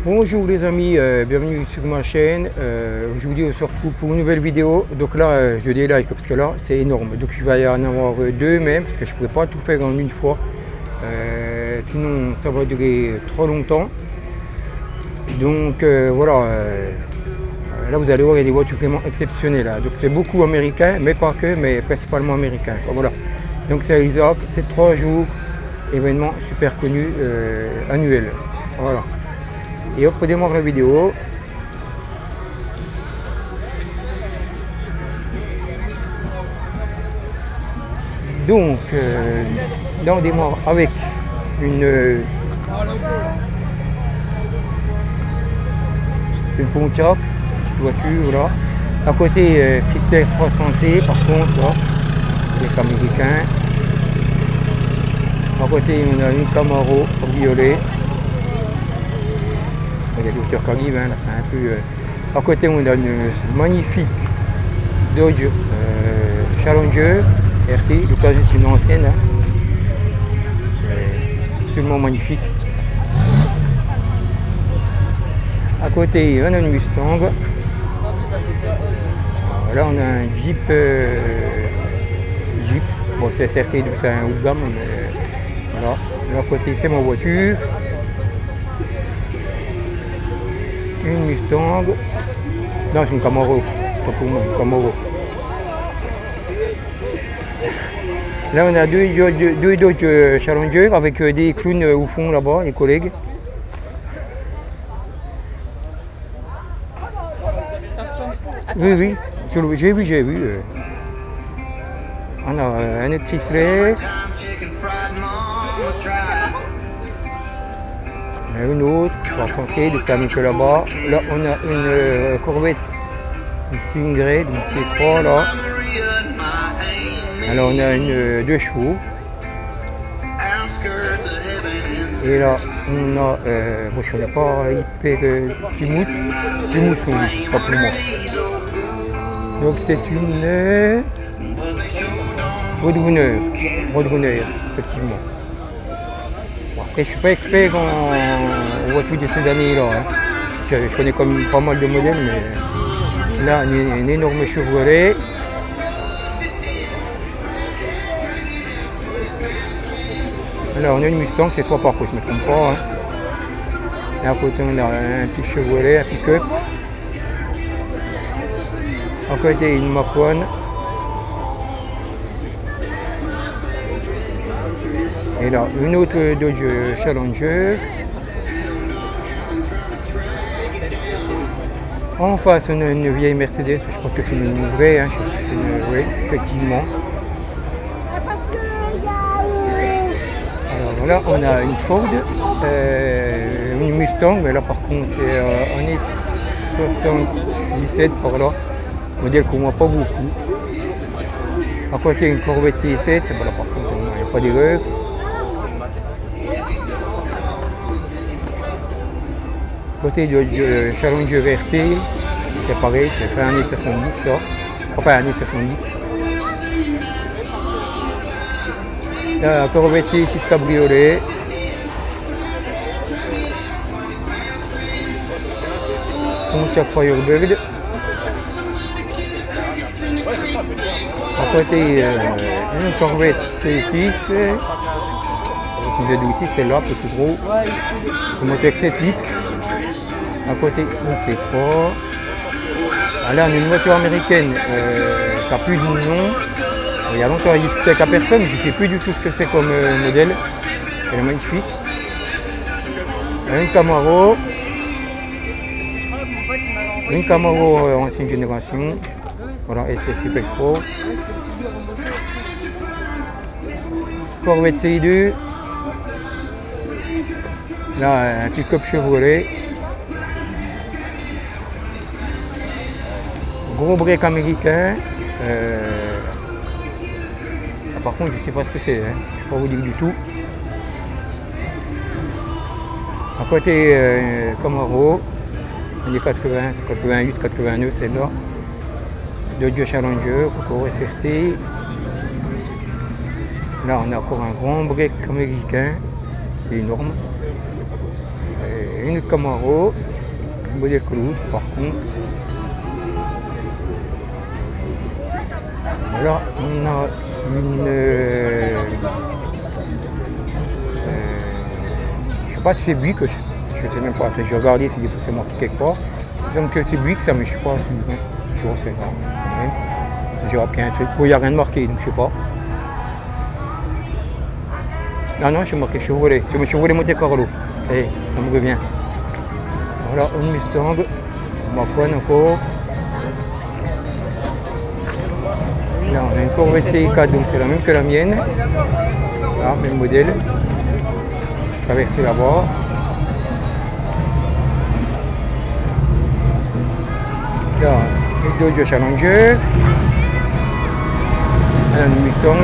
Bonjour les amis, bienvenue sur ma chaîne. Aujourd'hui on se retrouve pour une nouvelle vidéo. Donc là je les like parce que là c'est énorme. Donc il va y en avoir deux même parce que je ne pourrais pas tout faire en une fois. Sinon ça va durer trop longtemps. Donc voilà, là vous allez voir il y a des voitures vraiment exceptionnelles. Là. Donc c'est beaucoup américain, mais pas que, mais principalement américain. Voilà. Donc c'est Isaac, c'est 3 jours, événement super connu annuel. Voilà. Et hop, on démarre la vidéo. Donc, là on démarre avec une Pontiac, petite voiture là. À côté, Chrysler 300C par contre, là, avec américain. À côté, on a une Camaro violet. Il y a des voitures qui arrivent, hein, là c'est un peu... À côté on a une magnifique Dodge Challenger RT, donc là c'est une ancienne, hein. Absolument magnifique. À côté on a une Mustang. Là on a un Jeep, bon c'est RT, donc c'est un haut de gamme, mais voilà. Là à côté c'est ma voiture. Une Mustang, non c'est une Camaro, pas pour moi, une Camaro. Là on a deux Dodge Challenger avec des clowns au fond là-bas, les collègues. Oui, j'ai vu. On a un autre Chrysler. Une autre, 300C, donc c'est la même que là-bas. Là, on a une Corvette, une Stingray, donc c'est 3 là. Alors, on a une 2 chevaux. Et là, on a, bon, je ne connais pas hyper Plymouth oui, pas pour moi. Donc, c'est une Roadrunner, effectivement. Et je ne suis pas expert en voitures de ces années-là. Hein. Je connais comme pas mal de modèles, mais là, une énorme Chevrolet. Là, on a une Mustang, c'est 3 par contre, je ne me trompe pas. Hein. Et à côté, on a un petit Chevrolet, un pick-up. À côté, une Mach 1. Et là, une autre Dodge Challenger. En face, on a une vieille Mercedes, je pense que c'est une vraie, hein, oui, effectivement. Alors là, on a une Ford, une Mustang, mais là par contre, c'est années 77 par là, modèle qu'on ne voit pas beaucoup. À côté, une Corvette C7, bon, là par contre, il n'y a pas d'erreur. Côté de Challenger RT, c'est pareil, c'est fait années 70 ça. Enfin années 70. Là, la Corvette 6 Cabriolet. Pontiac Firebird. À côté, une Corvette C6. Si vous êtes aussi, celle-là, un peu plus gros. Le moteur avec 7 litres. À côté, on fait 3. Ah, là, on a une voiture américaine qui n'a plus de nom. Il y a longtemps, il discutait avec la personne, je ne sais plus du tout ce que c'est comme modèle. Elle est magnifique. Une Camaro ancienne génération. Voilà, SS Super Sport. Corvette CI2. Là, un pick-up Chevrolet. Gros break américain. Par contre, je ne sais pas ce que c'est, hein. Je ne peux pas vous dire du tout. À côté, Camaro, années 80, 88, 89, c'est là. Dodge Challenger, encore SRT. Là, on a encore un grand break américain, énorme. une autre Camaro, modèle que l'autre par contre. Là on a une je sais pas si c'est Buick, je sais même pas, j'ai regardé si c'est marqué quelque part. Donc c'est Buick ça, mais je suis pas sûr, hein. Je sais pas. J'ai appris un truc. Bon, il n'y a rien de marqué, donc je sais pas. Ah non, j'ai marqué Chevrolet. C'est mon Chevrolet Monte Carlo. Et ça me revient. Voilà, une Mustang. On va prendre encore. Là, on a une Corvette CI4, donc c'est la même que la mienne. Là, même modèle. Traverser là-bas. Là, une Dodge Challenger. Là, une Mustang.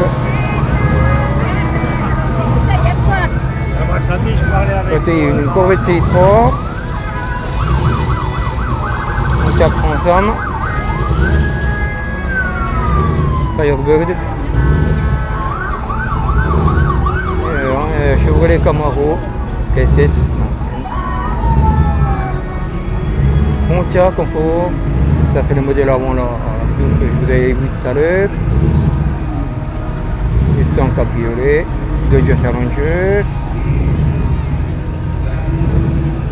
Côté une Corvette CI3. On tape ensemble. Firebird. Chevrolet Camaro. SS. Pontiac encore. Ça c'est le modèle avant là. Donc je vous avais vu tout à l'heure. Mustang cabriolet. Dodge Challenger.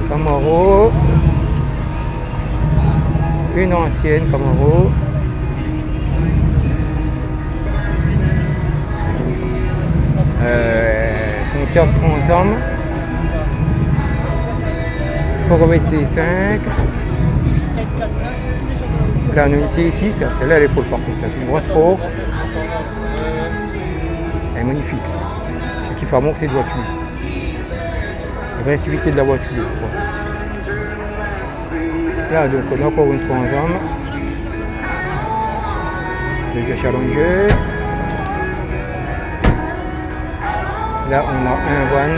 Camaro, une ancienne Camaro, Pontiac Trans Am, Corvette C5, là on a une C6, celle-là elle est folle par contre, une grosse sport, elle est magnifique, je kiffe à mort cette voiture. L'agressivité de la voiture. Là donc on a encore une Trans Am, le Challenger. Là on a un van.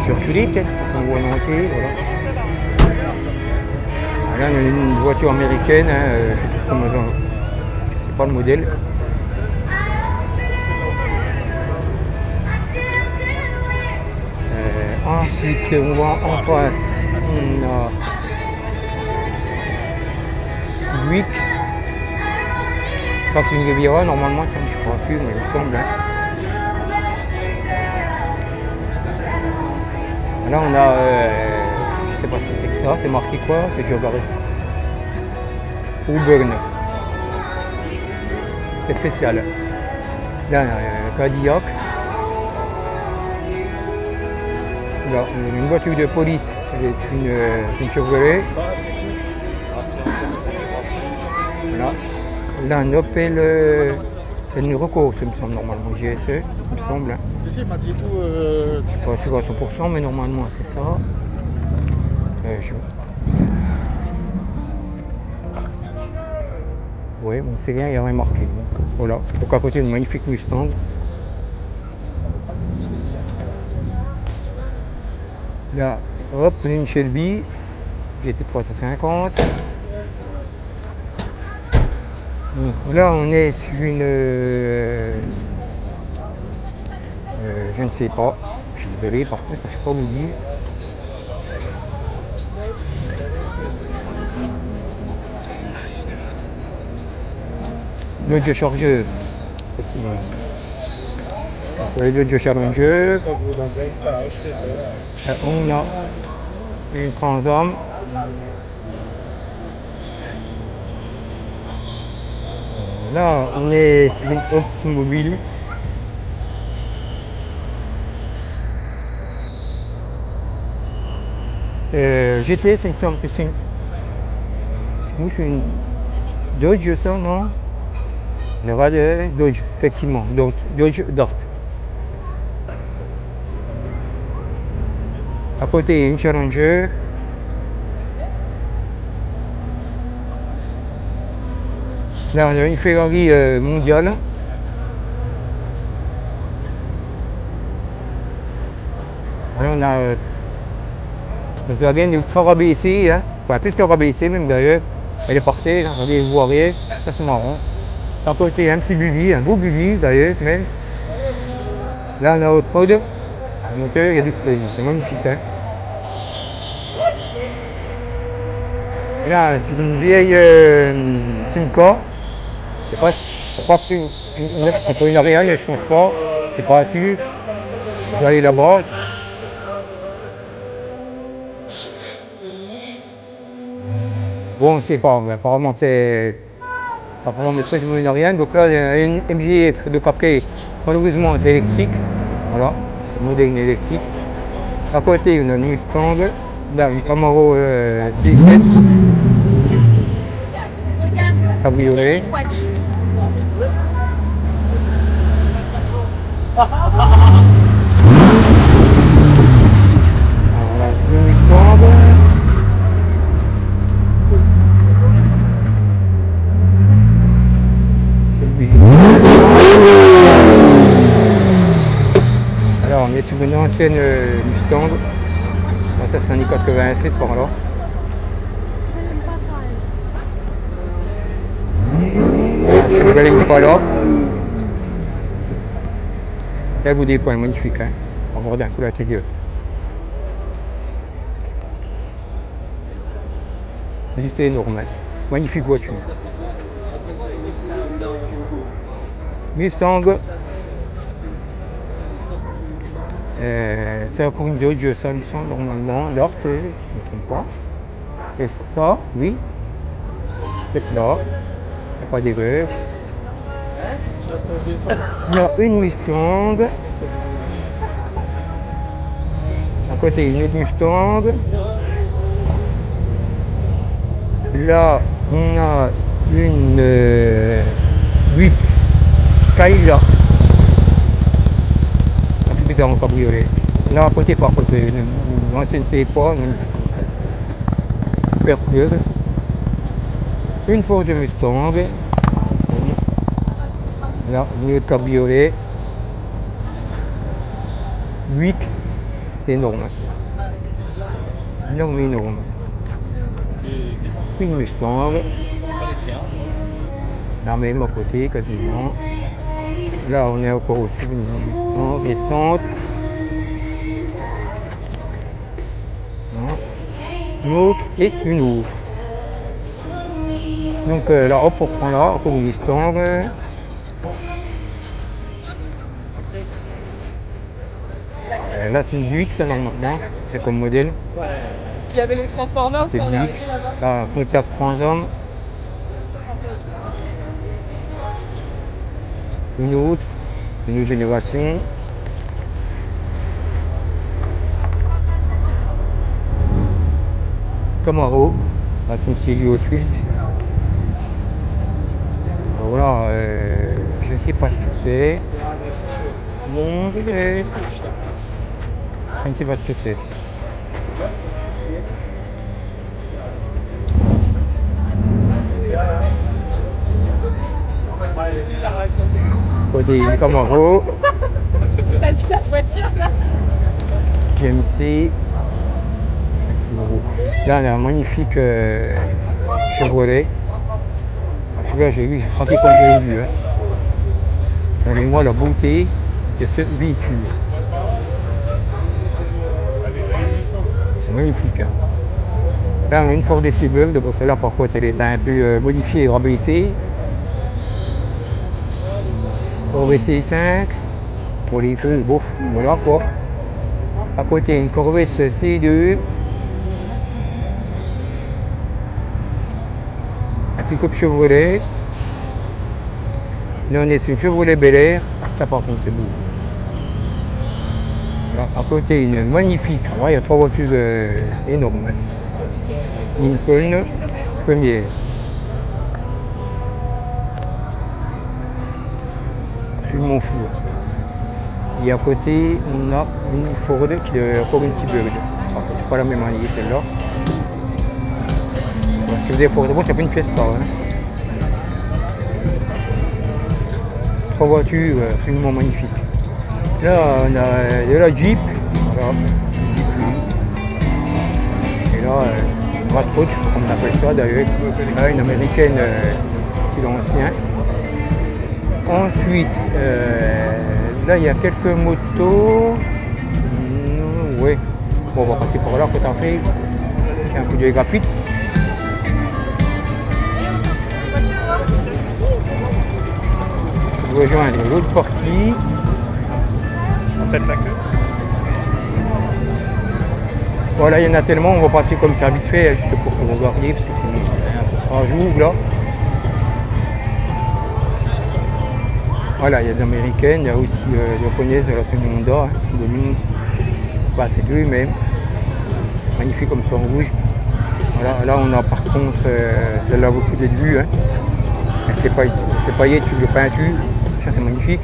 Je vais reculer peut-être pour qu'on voit en entier. Voilà. Là on a une voiture américaine, hein, je ne sais pas le modèle. Ensuite, on voit en face, on a Buick. Ça c'est une Riviera, normalement, ça, je ne suis pas sûr, mais il me semble. Hein. Là, on a, je ne sais pas ce que c'est que ça, c'est marqué quoi, que j'ai regardé. Auburn. C'est spécial. Là, Cadillac. Là, on a une voiture de police, c'est une Chevrolet. Voilà. Là, un Opel, c'est une Reco, ça me semble normalement, GSE, il me semble. Si, il m'a dit tout. Je ne suis pas sûr à 100%, mais normalement c'est ça. Oui, bon, c'est rien, il n'y a rien marqué. Voilà, donc à côté une magnifique Mustang. Là, hop, on a une Shelby, GT350. Là, on est sur une... je ne sais pas, je suis désolé par contre, je ne sais pas vous dire. Dodge Charger. Le Dodge Challenger. On a une Trans Am. Là, on est sur une Oldsmobile. GT, c'est une... Oui, c'est une Dodge, ça, non? Le radar Dodge, effectivement, Dodge Dart. À côté, une Challenger. Là, on a une Ferrari mondiale. Là, on a Volkswagen, une phare ABS, hein. Enfin, plus qu'un ABS même d'ailleurs. Elle est partie, regardez, vous voyez, ça c'est marrant. À côté, un petit Buick, un beau Buick d'ailleurs même. Là, on a autre mode. Le moteur, il y a du spray. C'est magnifique. Hein. Et là, c'est une vieille Simca. Je crois que c'est une Ariane, je ne pense pas. C'est pas sûr. Je vais aller là-bas. Bon, on ne sait pas, mais apparemment c'est une Ariane. Donc là, il y a une MGF de papier. Malheureusement, c'est électrique. Voilà, c'est le modèle électrique. À côté, on a une Mustang. Là, une Camaro C7. Cabriolet. Voilà, c'est une Mustang. Alors, on est sur une ancienne Mustang. Donc ça, c'est un i87 par là. Chevrolet Impala. Ça vous des points magnifiques. Hein. On va regarder un coup l'intérieur. C'est juste énorme. Hein. Magnifique voiture. Mustang. C'est encore une Dodge, ça me semble normalement. Loft, si je ne me trompe pas. Et ça, oui. C'est cela. Il n'y a pas d'erreur. Il y a une Mustang. À côté, une autre Mustang. Là, on a une 8 Skylar. Un peu bizarre en cabriolet. Là, à côté, par contre, une ancienne C3, une Supercube. Une Ford Mustang. Là, une autre cabriolet. 8, c'est énorme. Énorme, énorme. Une Mustang. La même à côté, quasiment. Là, on est encore au-dessus d'une Mustang récente. Une autre et une autre. Donc là, hop, on prend là, encore une Mustang. Là, c'est une Buick, ça, normalement. C'est comme modèle. Il y avait les Transformers. C'est Buick. Là, Pontiac Trans-Am. Une autre, une génération. Camaro. Là, c'est une série autriche. Voilà, je ne sais pas ce que c'est. Bon, je ne sais pas ce que c'est. Côté Camaro. T'as dit la voiture là. GMC. Là, on a un magnifique Chevrolet. Celui-là, j'ai vu, j'ai frappé comme j'ai vu. Hein. Regardez-moi la beauté de ce véhicule. C'est magnifique. Hein. Là, on a une Ford Decibel, donc celle-là, par contre, elle est un peu modifiée et rabaissée. Corvette C5 pour les feux, bof, voilà quoi. À côté, une Corvette C2. Un pick-up Chevrolet. Là, on est sur une Chevrolet Bel Air. Ça, par contre, c'est beau. Là, à côté, une magnifique. Ouais, il y a 3 voitures énormes. Lincoln première. Absolument fou. Et à côté, on a une Ford qui est encore une T-Bird. Par contre, c'est pas la même année celle-là. Parce que vous avez Ford, bon, c'est pas une Fiesta. Hein. 3 voitures absolument magnifiques. Là, on a de la Jeep. Voilà. Et là, Bradford, comme on appelle ça d'ailleurs. Là, une américaine style ancien. Ensuite, Là, il y a quelques motos. Oui. Bon, on va passer par là, quand on fait. C'est un coup d'œil rapide. Rejoindre l'autre partie. En fait, la queue. Voilà, il y en a tellement, on va passer comme ça vite fait, juste pour que vous regardiez, parce que c'est un peu 3 jours là. Voilà, il y a des américaines, il y a aussi des japonaises, là c'est une Honda, de ligne. Bah, c'est deux même. Magnifique comme ça en rouge. Voilà, là on a par contre, celle-là vaut le coup d'être vue. Hein. Avec les paillettes sur le peinture, ça c'est magnifique.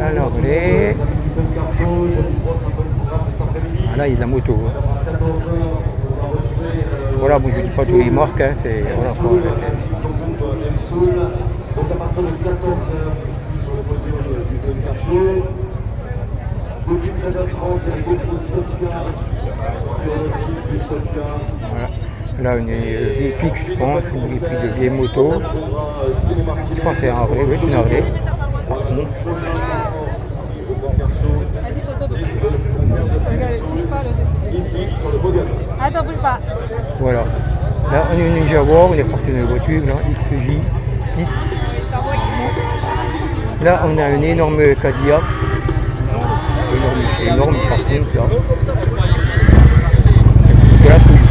Alors les... Voilà, il y a de la moto. Hein. Voilà, bon je ne dis pas tous les marques, hein, c'est... Voilà, quoi. Donc à partir de 14h, ici sur le podium du 24 jours, depuis 13h30, il y a les GoPro Stop Car sur le site du Stop Car. Voilà. Là, une réplique, je pense, une réplique de vieille moto. Je pense que c'est un vrai, oui, c'est un vrai. Par contre. Vas-y, photo. Regarde, bouge pas, le... Ici, sur le podium. Attends, bouge pas. Voilà. Là, on est une Jaguar, on est parti dans la voiture, là, XJ6. Là, on a une énorme Cadillac. Énorme par contre, là. C'est la touche.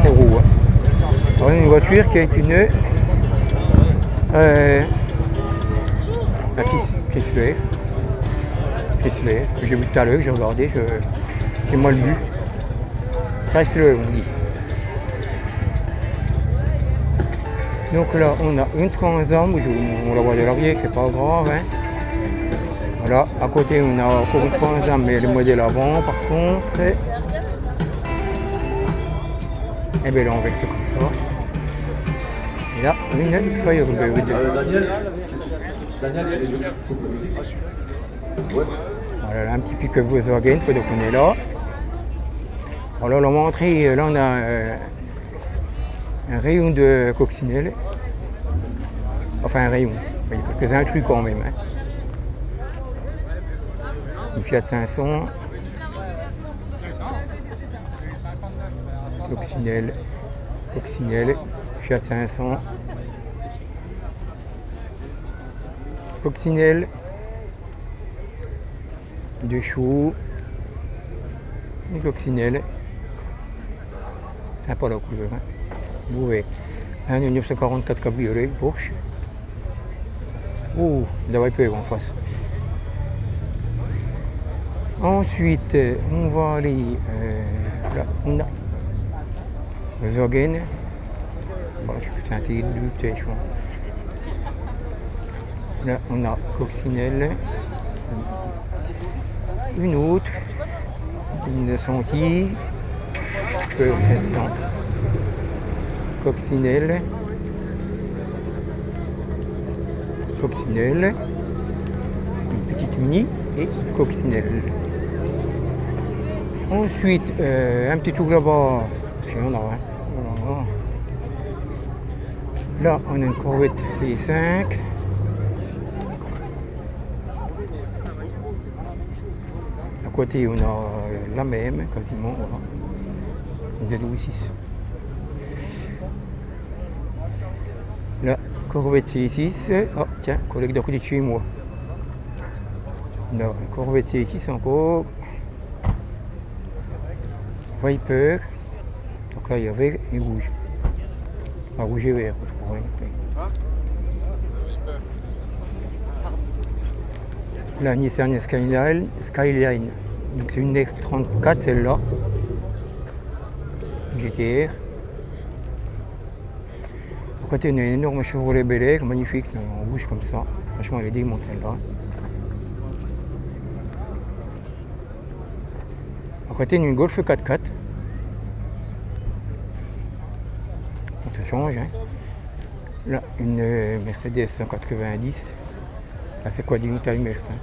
C'est gros. Hein. Alors, on a une voiture qui est une Chrysler. Chrysler, que j'ai vu tout à l'heure, j'ai regardé, j'ai mal lu. Chrysler, on dit. Donc là, on a une Transam, on la voit de l'arrière, c'est pas grave. Hein. Voilà, à côté, on a encore une Transam, mais le modèle avant, par contre. Et bien là, on vecte comme ça. Et là, une Firebird. Daniel, voilà, là, un petit pick-up Volkswagen, donc on est là. Alors là, on va entrer, là, on a un rayon de coccinelle. Enfin, un rayon. Il y a quelques-uns trucs quand même. Hein. Une Fiat 500. Coccinelle. Fiat 500. Coccinelle. 2 chevaux. Une coccinelle. C'est pas la couleur. Hein. Vous voyez. Un 1944 cabriolet, Porsche. Oh, la Viper en face. Ensuite, on va aller là, on a Volkswagen. Bon, je peux tenter de lutter, je pense. Là, on a coccinelle. Une autre. Une Sentier. 1300. Coccinelle. Une petite Mini et coccinelle. Ensuite, un petit tour là-bas, parce qu'il y en a, hein. Voilà. Là, on a une Corvette C5. À côté, on a la même, quasiment, voilà. Une Z6. La Corvette C6, oh tiens, collègue d'à côté de chez moi. La Corvette C6 encore. Viper. Donc là il y avait et rouge. Ah, rouge et vert. Ouais. La Nissan Skyline. Donc c'est une X34 celle-là. GTR. À côté, on a une énorme Chevrolet Bel Air, magnifique, en rouge comme ça. Franchement, elle est démonte celle-là. À côté, on a une Golf 4x4. Donc ça change. Hein. Là, une Mercedes 190. Là, c'est quoi, une Timers. Hein.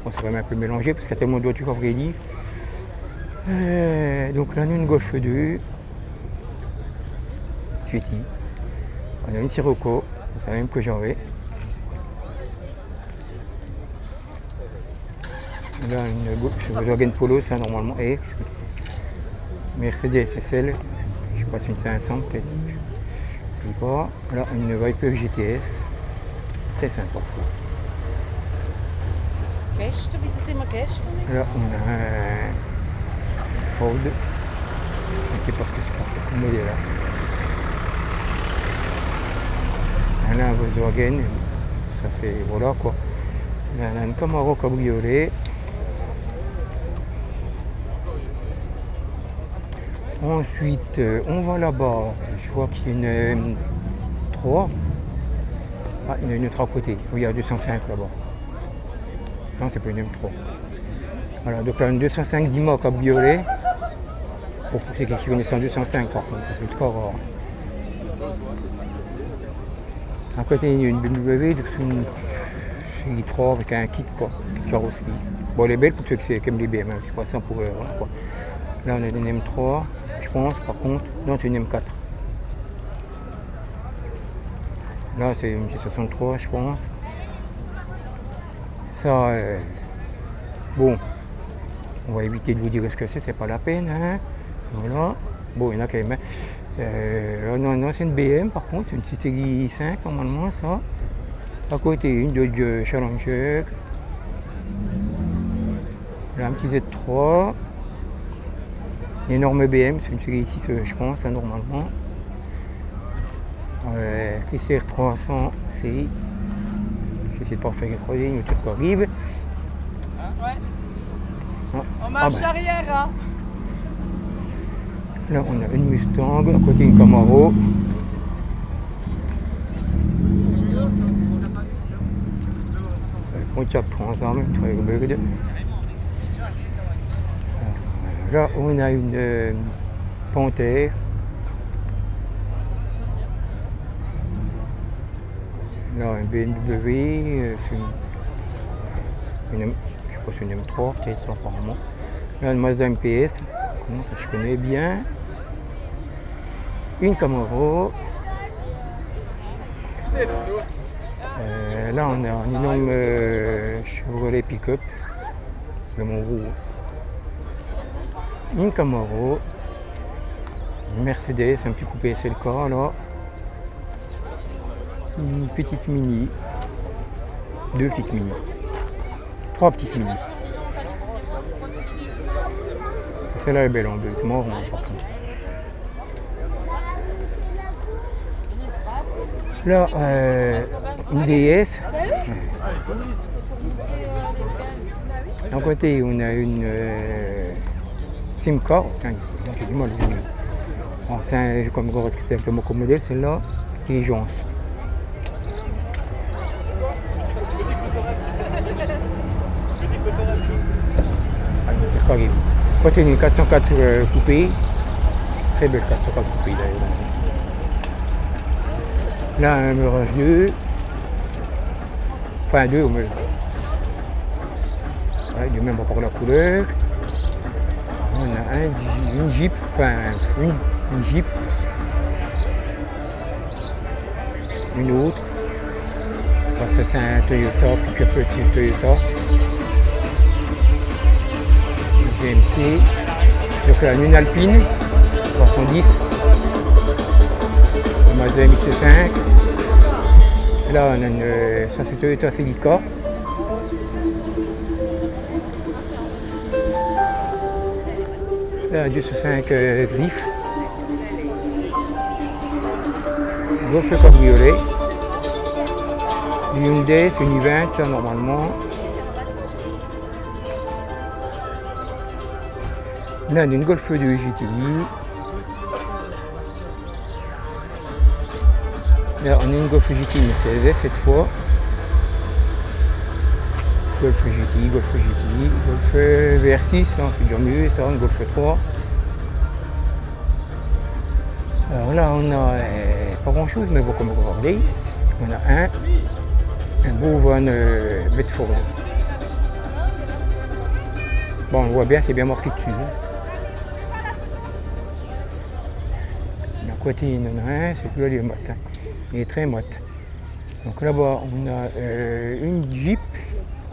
Bon, c'est quand même un peu mélangé parce qu'il y a tellement de voitures à vrai dire. Donc là, on a une Golf 2. GT. On a une Sirocco, c'est la même que j'avais. Là, une Volkswagen Polo, ça normalement est. Mercedes SL, je sais pas si c'est une 500 peut-être. Je sais pas. Là, une Viper GTS. Très sympa ça. Gestern, wieso sind wir gestern nicht? Là, on a un Ford. Je ne sais pas ce que c'est pour le modèle là. Là, un Volkswagen. Ça c'est, voilà quoi. Là, on a une Camaro cabriolet. Ensuite, on va là-bas. Je vois qu'il y a une M3. Ah, il y en a une autre à côté. Oui, il y a 205 là-bas. Non, c'est pas une M3. Voilà, donc là, une 205 Dima cabriolet. Pour ceux qui connaissent un 205 par contre, ça c'est ultra rare. À côté, il y a une BMW, donc c'est une i3 avec un kit quoi, kit carrosserie. Bon, elle est belle pour ceux qui aiment les BM, je passe ça pour voilà, quoi. Là, on a une M3, je pense, par contre. Non, c'est une M4. Là, c'est une C63, je pense. Ça, bon, on va éviter de vous dire ce que c'est pas la peine, hein. Voilà. Bon, il y en a quand même. Là, non, c'est une BM, par contre, une petite série 5, normalement, ça. À côté, une Dodge Challenger. Là, un petit Z3. Une énorme BM, c'est une série 6, je pense, hein, normalement. TCR 300, c'est. J'essaie de pas faire croiser une voiture qui arrive. Ah, ouais. Ah, On marche ah ben. arrière, hein. Là, on a une Mustang, à côté une Camaro. Pontiac Transam, Firebird. Là, on a une Panthère. Là, un BMW, c'est je sais pas, c'est une M3, peut-être ça apparemment. Là, une Mazda MPS, que je connais bien. Une Camaro. Là, on a un énorme Chevrolet pick-up, vraiment gros. Une Camaro, une Mercedes, un petit coupé SLK là. Une petite Mini, deux petites Mini, trois petites Mini. Celle-là est belle en bleu, c'est marrant par contre. Là, une DS. D'un côté, on a une Simca. J'ai du mal. Bon, c'est comme c'est simplement comme modèle, celle-là, et Gence. Côté une 404 coupée, très belle 404 coupée d'ailleurs. Là, un Mirage 2, enfin 2 au mieux. Ouais, du même rapport à la couleur. On a une Jeep, enfin une Jeep, une autre. Ça c'est un Toyota, plus que petit Toyota. GMC. Donc là, une Alpine 310. Mazda MX-5. Là, on a une, ça c'est Toyota Celica. Là, un 205 Griff. Golf cabriolet. Une Hyundai, c'est une i20, ça normalement. Là, on a une Golf 2 GTI. Là, on a une Golf GTI Mercedes cette fois. Golf GTI, Golf VR6, hein, c'est déjà mieux, ça, une Golf 3. Alors là, on a pas grand chose, mais bon, comme vous regardez, on a un beau van Bedford. Bon, on voit bien, c'est bien marqué dessus. Hein. À côté, il y en a un, c'est plus là, il est mat. Hein. Il est très mat. Donc là-bas, on a une Jeep,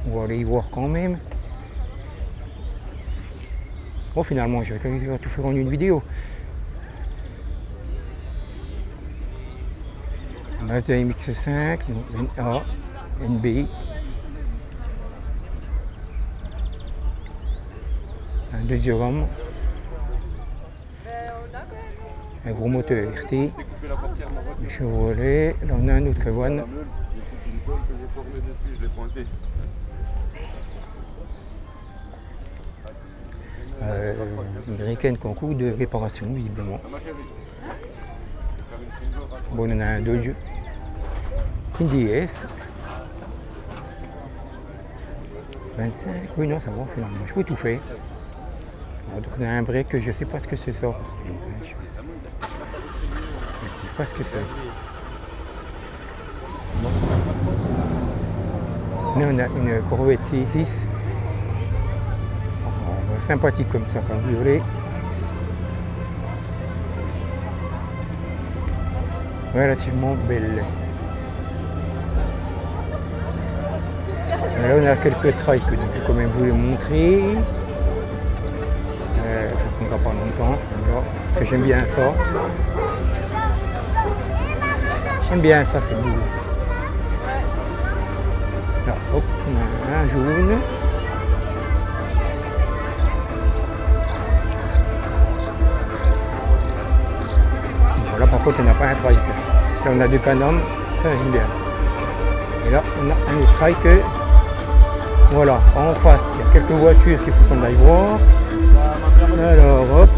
on va aller y voir quand même. Bon, finalement, je vais réussir à tout faire en une vidéo. Mazda MX-5, NA, NB. Un 2 Durham. Un gros moteur RT. Un Chevrolet. Là, on a un autre Kawan. Une américaine concours de réparation, visiblement. Bon, on a un Dodge. Une DS. 25. Oui, non, ça va, finalement. Je peux tout faire. Alors, donc, on a un break, je ne sais pas ce que c'est ça. Je ne sais pas ce que c'est. Bon. Là, on a une Corvette C6. Sympathique comme ça, comme vous voulez. Relativement belle. Là, on a quelques trails que je vais quand même vous les montrer. Ça ne prendra pas longtemps. Là, j'aime bien ça. J'aime bien ça, c'est beau. Là, hop, on a un jaune. Là, par contre, on n'a pas un trail. Là, on a deux Can-Am, ça j'aime bien. Et là, on a un autre trail que. Voilà, en face, il y a quelques voitures qu'il faut qu'on aille voir. Alors, hop.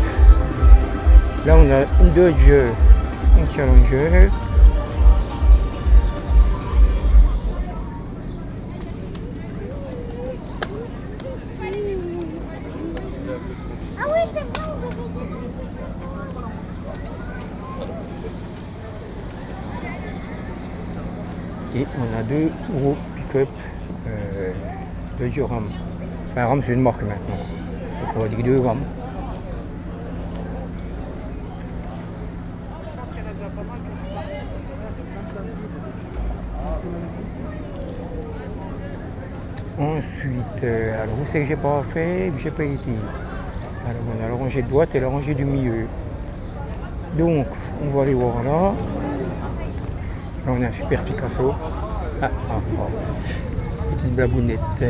Là, on a une Dodge, une Challenger. Et on a deux gros pick-up de Ram. Enfin, Ram, c'est une marque maintenant. Donc on va dire deux Ram. Ensuite, alors où c'est que j'ai pas fait, que j'ai pas été. Alors on a la rangée de droite et la rangée du milieu. Donc on va aller voir là. Là on a un super Picasso. Petite blagounette.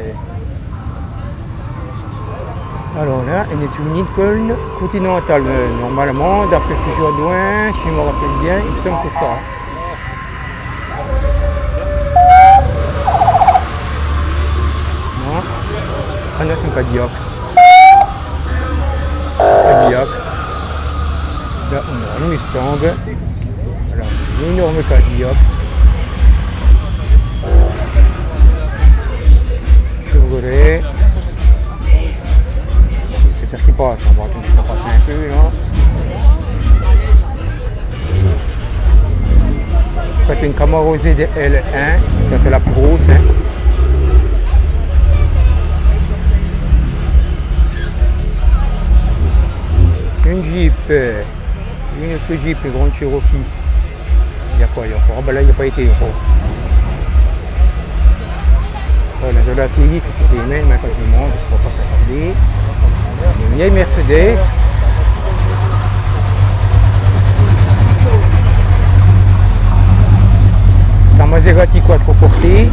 Alors là, on est sur une Lincoln Continental. Normalement, d'après ce que je vois de loin, si je me rappelle bien, il me semble que c'est ça. Non. Ah non, c'est un Cadillac. Cadillac. Là, on a une Mustang. Voilà, un énorme Cadillac. Chevrolet. C'est ça qui passe, on va attendre que ça passe un peu là. C'est une Camaro ZL1, ça c'est la plus grosse. Hein. Une Jeep, une autre Jeep, une grande Cherokee. Il y a quoi il y a encore? Ah ben là il n'y a pas été encore. Voilà, de la CX qui est même quasiment, donc on va pas s'attarder. Une vieille Mercedes. La Maserati quattroportée.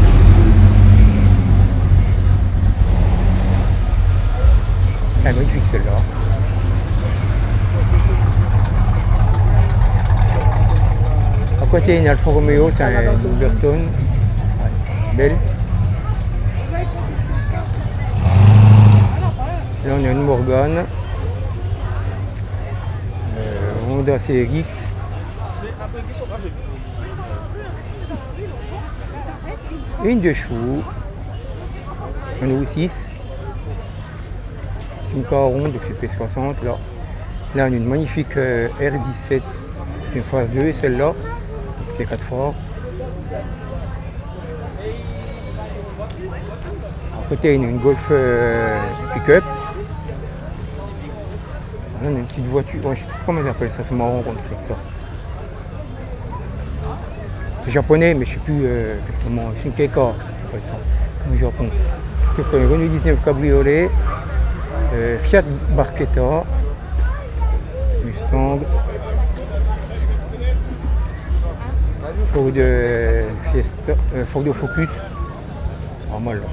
Elle est magnifique celle-là. À côté, une Alfa Romeo, c'est un Burton. Belle. Là, on a une Morgane. Honda CRX. Une 2 chevaux. Un O6. C'est une Caron, donc c'est P60 là. Là, on a une magnifique R17. C'est une phase 2, celle-là. C'est 4 phares. À côté, il y a une Golf pick-up. Là, on a une petite voiture. Ouais, je ne sais pas comment ils appellent ça, c'est marrant qu'on fait ça. C'est japonais, mais je ne sais plus exactement. C'est une K-car, ça s'appelle ça, comme au Japon. Donc, on a une 19 cabriolet. Fiat Barchetta, Mustang, Ford Fiesta, Ford Focus, pas mal là.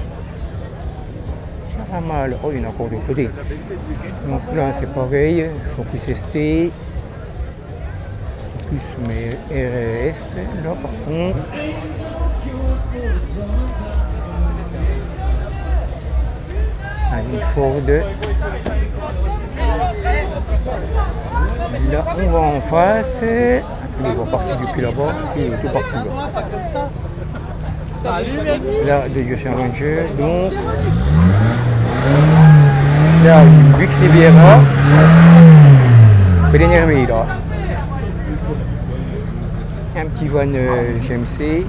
Pas mal, oh il y en a encore de l'autre côté. Donc là c'est pareil, Focus ST, Focus mais RS, là par contre. Une Ford. Là, on va en face. Attendez, il va partir depuis là-bas. Il est tout partout là. Là, de Challenger. Donc, là, une Buick Riviera. Pélénermé là. Un petit van GMC.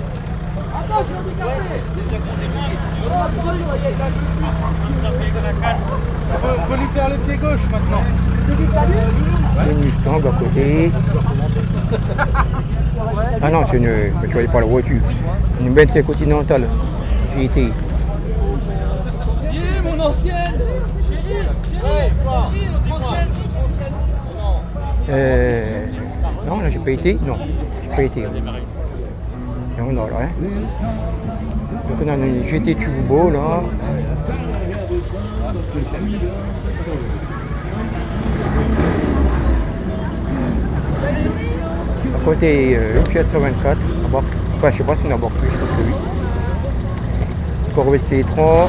Faut lui faire le pied gauche maintenant. Une Mustang à côté. Ah non, c'est une. Tu voyais pas la voiture. Une Bentley Continental. GT. Dis mon ancienne. Chérie, notre ancienne. Non, là j'ai pas été. Non, j'ai pas été. Et on a là, hein. Donc on a une GT Turbo là. À côté, une Fiat 124, enfin je sais pas si c'est une abortue, je pense que oui. Corvette C3.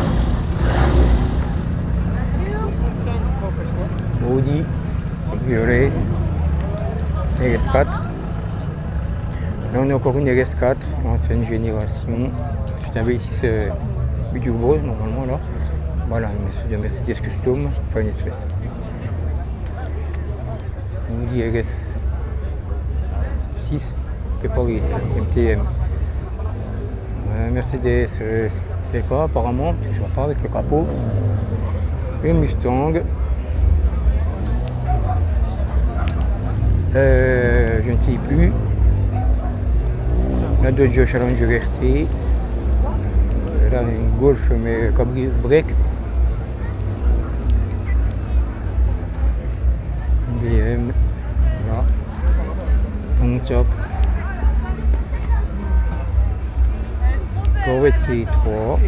Audi, violet, RS4. Là on a encore une RS4, ancienne génération. C'est un V6 turbo normalement là. Voilà, une espèce de Mercedes Custom, enfin une espèce. Audi RS6, préparé, MTM. Mercedes CK apparemment, je vois pas avec le capot. Une Mustang. Je ne sais plus. La Dodge Challenger RT. Là une Golf mais cabri break. BM. Voilà. Pontiac. Corvette C3.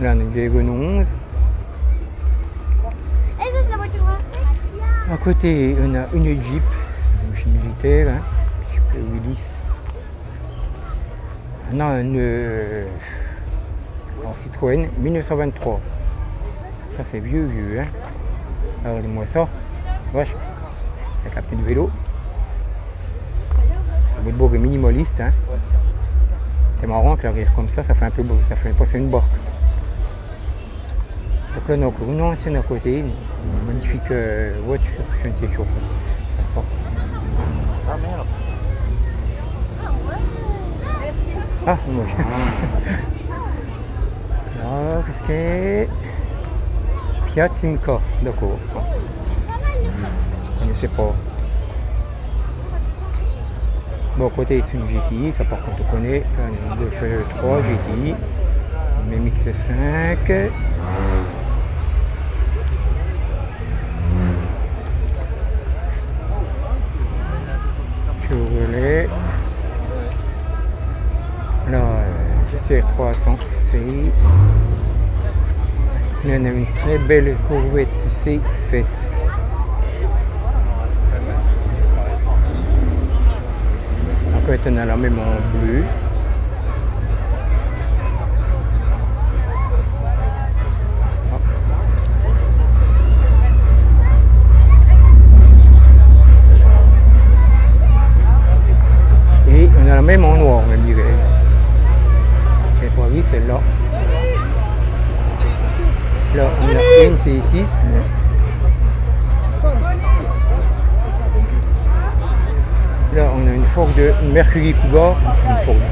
Là on a une Wagon 11. À côté, on a une Jeep, une machine militaire, hein, Jeep Willys. On a une Citroën 1923. Ça c'est vieux, hein. Alors dis-moi ça, vache, avec la pneu de vélo. Ça va être beau et minimaliste, hein. C'est marrant que l'arrière comme ça fait un peu beau, ça fait passer une barque. Donc là, on a encore une ancienne à côté, une magnifique voiture, je ne sais toujours pas. Ah merde. Ah, moi là, qu'est-ce que c'est? Fiat Simca, d'accord. Bon. Je ne connaissais pas. Bon, à côté, c'est une GTI, ça par contre on connaît. Là, on a une Golf 3 GTI, une MX-5. Chevrolet. Là, GCR 300 ST. Là, on a une très belle Corvette C7. Après, on a la même en bleu. Et on a la même en noir, même dirais. J'ai pas vu celle-là. Là, on a une C6. Là, on a une Ford, une Mercury Cougar, une Ford.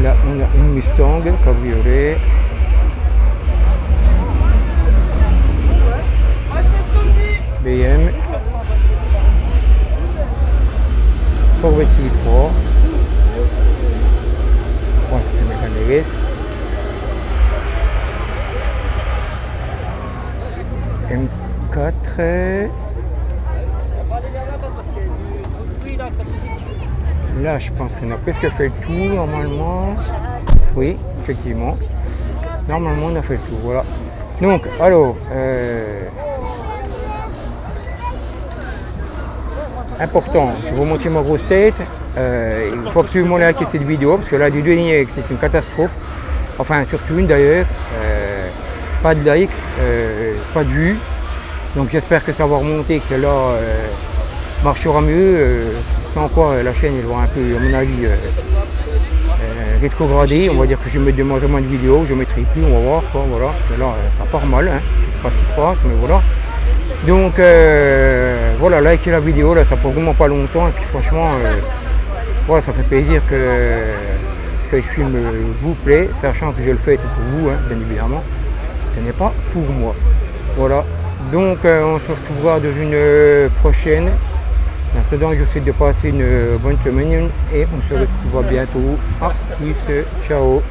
Là, on a une Mustang cabriolet. BM. Progressive 3. Ouais, ça c'est Meganeres. M4. Là, je pense qu'on a presque fait le tour normalement. Oui, effectivement. Normalement, on a fait le tour. Voilà. Donc, alors, important, je vais vous montrer ma grosse tête. Il faut absolument liker cette vidéo parce que là, du dernier, c'est une catastrophe. Enfin, surtout une d'ailleurs. Pas de like, pas de vue. Donc, j'espère que ça va remonter, que celle-là marchera mieux. Sans quoi, la chaîne, elle va un peu, à mon avis, rétrogradée. On va dire que je vais mettre de moins en moins de vidéos. Je ne mettrai plus, on va voir. Quoi, voilà, parce que là, ça part mal. Hein. Je ne sais pas ce qui se passe, mais voilà. Donc voilà, likez la vidéo, là ça prend vraiment pas longtemps et puis franchement voilà, ça fait plaisir que ce que je filme vous plaît, sachant que je le fais c'est pour vous, hein, bien évidemment, ce n'est pas pour moi. Voilà, donc on se retrouvera dans une prochaine. Maintenant je vous souhaite de passer une bonne semaine et on se retrouvera bientôt. À plus, ciao.